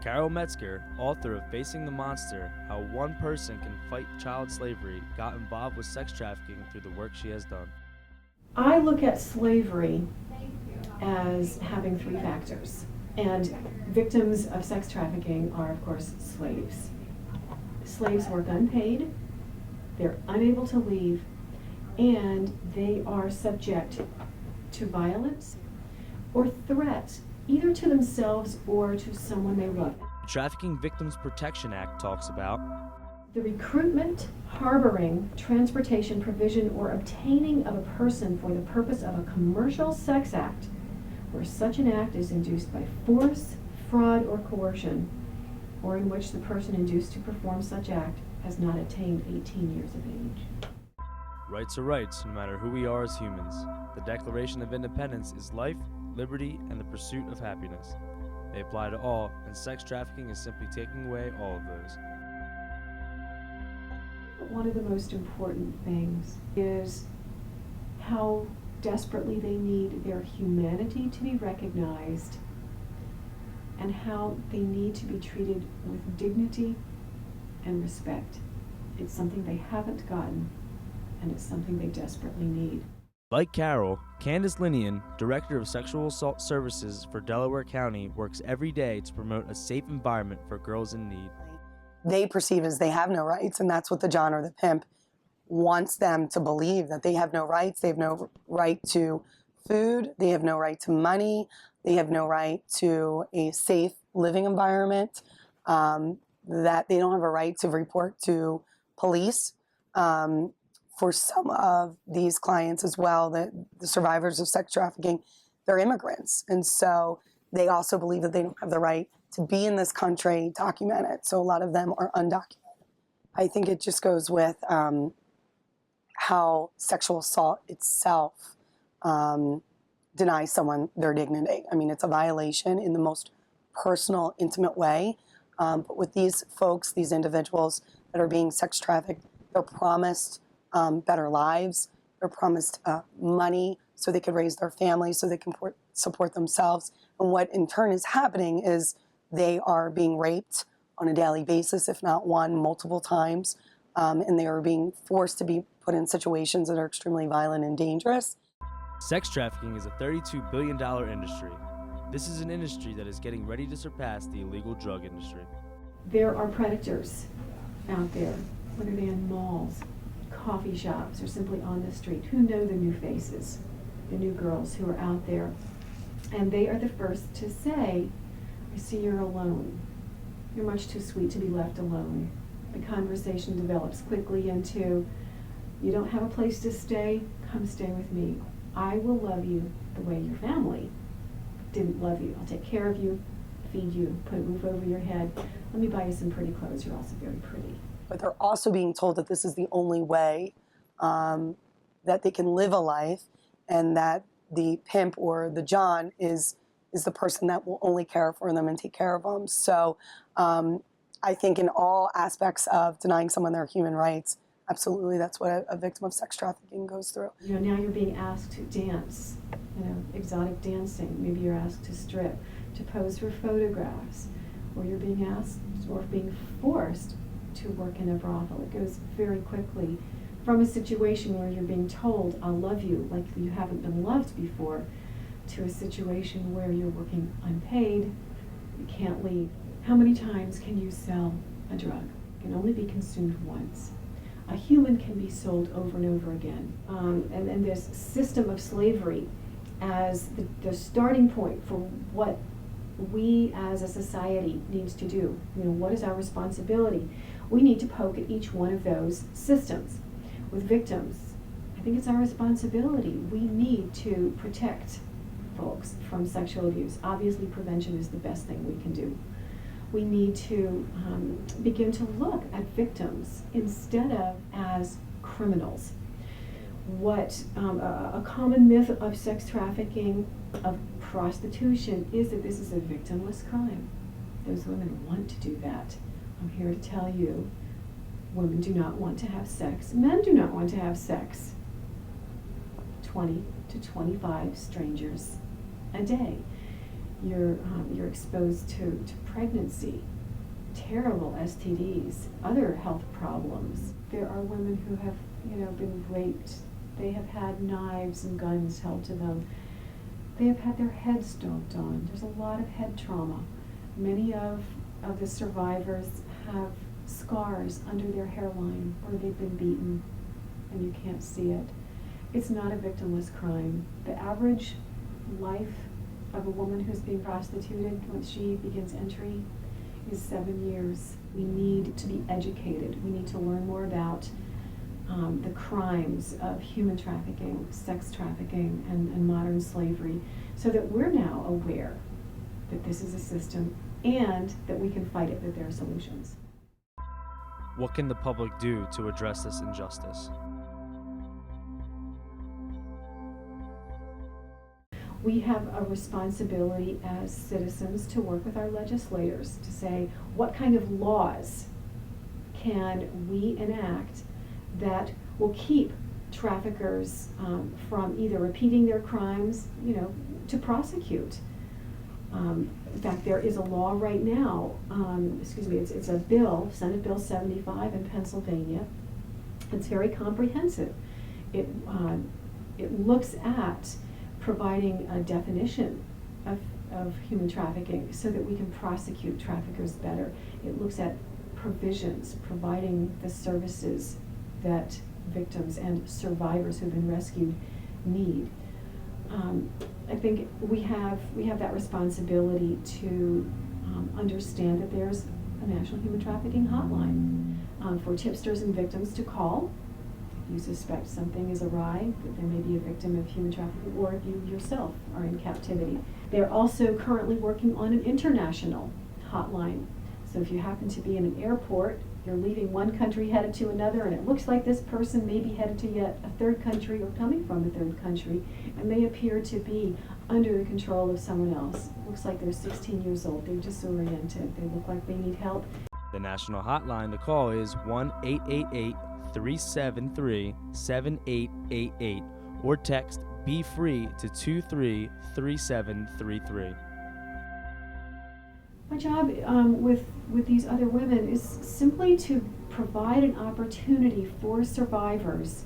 Carol Metzger, author of Facing the Monster, How One Person Can Fight Child Slavery, got involved with sex trafficking through the work she has done. I look at slavery as having three factors, and victims of sex trafficking are, of course, slaves. Slaves work unpaid, they're unable to leave, and they are subject to violence or threat, either to themselves or to someone they love. The Trafficking Victims Protection Act talks about the recruitment, harboring, transportation, provision, or obtaining of a person for the purpose of a commercial sex act, where such an act is induced by force, fraud, or coercion, or in which the person induced to perform such act has not attained 18 years of age. rights are rights, no matter who we are as humans. The Declaration of Independence is life, liberty, and the pursuit of happiness. They apply to all, and sex trafficking is simply taking away all of those. One of the most important things is how desperately they need their humanity to be recognized and how they need to be treated with dignity and respect. It's something they haven't gotten, and it's something they desperately need. Like Carol, Candace Linian, Director of Sexual Assault Services for Delaware County, works every day to promote a safe environment for girls in need. They perceive as they have no rights, and that's what the John or the pimp wants them to believe, that they have no rights. They have no right to food, they have no right to money, they have no right to a safe living environment, that they don't have a right to report to police. For some of these clients as well, the survivors of sex trafficking, they're immigrants. And so they also believe that they don't have the right to be in this country, document it. So a lot of them are undocumented. I think it just goes with how sexual assault itself denies someone their dignity. I mean, it's a violation in the most personal, intimate way. But with these folks, these individuals that are being sex trafficked, they're promised better lives. They're promised money so they could raise their families, so they can support themselves. And what in turn is happening is they are being raped on a daily basis, if not one, multiple times. And they are being forced to be put in situations that are extremely violent and dangerous. Sex trafficking is a $32 billion industry. This is an industry that is getting ready to surpass the illegal drug industry. There are predators out there, whether they're in malls, coffee shops, or simply on the street, who know the new faces, the new girls who are out there. And they are the first to say, I see you're alone. You're much too sweet to be left alone. The conversation develops quickly into, you don't have a place to stay? Come stay with me. I will love you the way your family didn't love you. I'll take care of you, feed you, put a roof over your head. Let me buy you some pretty clothes. You're also very pretty. But they're also being told that this is the only way that they can live a life, and that the pimp or the John is the person that will only care for them and take care of them. So I think in all aspects of denying someone their human rights, absolutely, that's what a victim of sex trafficking goes through. You know, now you're being asked to dance, exotic dancing. Maybe you're asked to strip, to pose for photographs, or you're being asked or being forced to work in a brothel. It goes very quickly from a situation where you're being told, I'll love you like you haven't been loved before, to a situation where you're working unpaid, you can't leave. How many times can you sell a drug? It can only be consumed once. A human can be sold over and over again. And this system of slavery as the starting point for what we as a society needs to do. What is our responsibility? We need to poke at each one of those systems. With victims, I think it's our responsibility. We need to protect folks from sexual abuse. Obviously, prevention is the best thing we can do. We need to begin to look at victims instead of as criminals. What a common myth of sex trafficking, of prostitution, is that this is a victimless crime. Those women want to do that. I'm here to tell you, women do not want to have sex. Men do not want to have sex. 20 to 25 strangers a day. You're exposed to pregnancy, terrible STDs, other health problems. There are women who have, been raped. They have had knives and guns held to them. They have had their heads stomped on. There's a lot of head trauma. Many of the survivors have scars under their hairline where they've been beaten and you can't see it. It's not a victimless crime. The average life of a woman who's being prostituted once she begins entry is 7 years. We need to be educated. We need to learn more about the crimes of human trafficking, sex trafficking, and modern slavery, so that we're now aware that this is a system and that we can fight it, that there are solutions. What can the public do to address this injustice? We have a responsibility as citizens to work with our legislators to say, what kind of laws can we enact that will keep traffickers from either repeating their crimes, to prosecute. In fact, there is a law right now, it's a bill, Senate Bill 75 in Pennsylvania. It's very comprehensive. It looks at providing a definition of human trafficking so that we can prosecute traffickers better. It looks at provisions, providing the services that victims and survivors who've been rescued need. I think we have that responsibility to understand that there's a national human trafficking hotline for tipsters and victims to call if you suspect something is awry, that there may be a victim of human trafficking, or if you yourself are in captivity. They're also currently working on an international hotline. So if you happen to be in an airport, you're leaving one country headed to another, and it looks like this person may be headed to yet a third country or coming from a third country, and they appear to be under the control of someone else. Looks like they're 16 years old. They're disoriented. They look like they need help. The national hotline to call is 1-888-373-7888 or text Be Free to 233733. My job with these other women is simply to provide an opportunity for survivors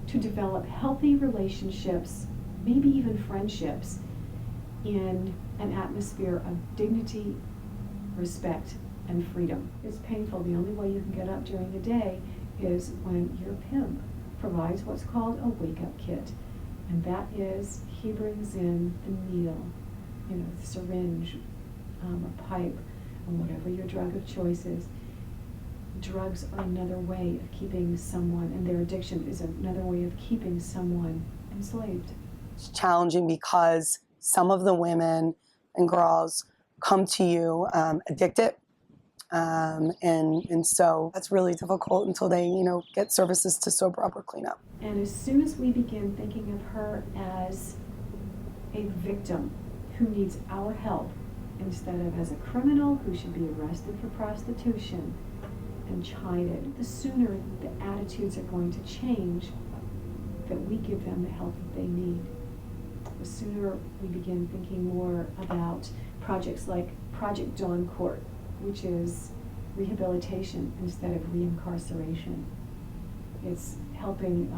to develop healthy relationships, maybe even friendships, in an atmosphere of dignity, respect, and freedom. It's painful. The only way you can get up during the day is when your pimp provides what's called a wake-up kit. And that is, he brings in the needle, the syringe, a pipe, and whatever your drug of choice is. Drugs are another way of keeping someone, and their addiction is another way of keeping someone enslaved. It's challenging because some of the women and girls come to you addicted, and so that's really difficult until they, get services to sober up or clean up. And as soon as we begin thinking of her as a victim who needs our help, instead of as a criminal who should be arrested for prostitution and chided, the sooner the attitudes are going to change that we give them the help that they need. The sooner we begin thinking more about projects like Project Dawn Court, which is rehabilitation instead of reincarceration. It's helping,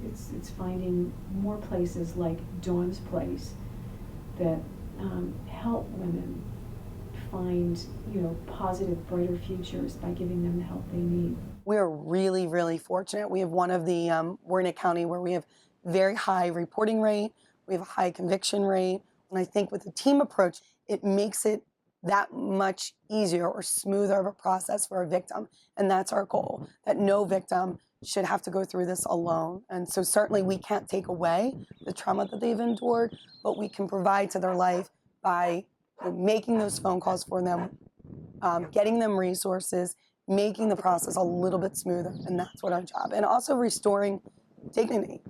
it's finding more places like Dawn's Place that help women find, positive, brighter futures by giving them the help they need. We're really, really fortunate. We have one of the, we're in a county where we have very high reporting rate, we have a high conviction rate, and I think with the team approach, it makes it that much easier or smoother of a process for a victim. And that's our goal, that no victim should have to go through this alone. And so certainly we can't take away the trauma that they've endured, but we can provide to their life by making those phone calls for them, getting them resources, making the process a little bit smoother, and that's what our job. And also restoring dignity,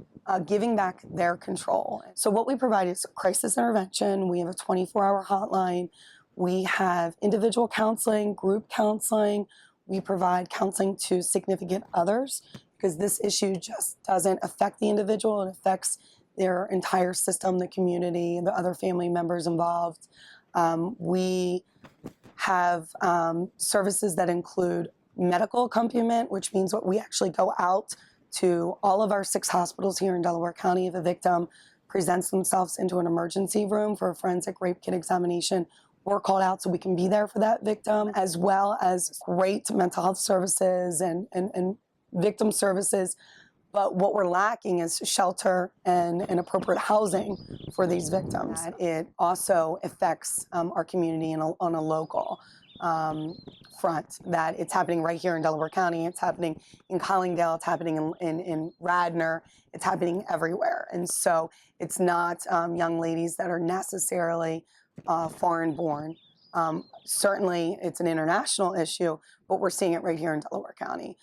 giving back their control. So what we provide is crisis intervention. We have a 24-hour hotline. We have individual counseling, group counseling. We provide counseling to significant others because this issue just doesn't affect the individual, it affects their entire system, the community, the other family members involved. We have services that include medical accompaniment, which means what we actually go out to all of our 6 hospitals here in Delaware County. If a victim presents themselves into an emergency room for a forensic rape kit examination, we're called out so we can be there for that victim, as well as great mental health services and victim services. But what we're lacking is shelter and appropriate housing for these victims. It also affects our community on a local front, that it's happening right here in Delaware County, it's happening in Collingdale, it's happening in Radnor, it's happening everywhere. And so it's not young ladies that are necessarily foreign born. Certainly it's an international issue, but we're seeing it right here in Delaware County.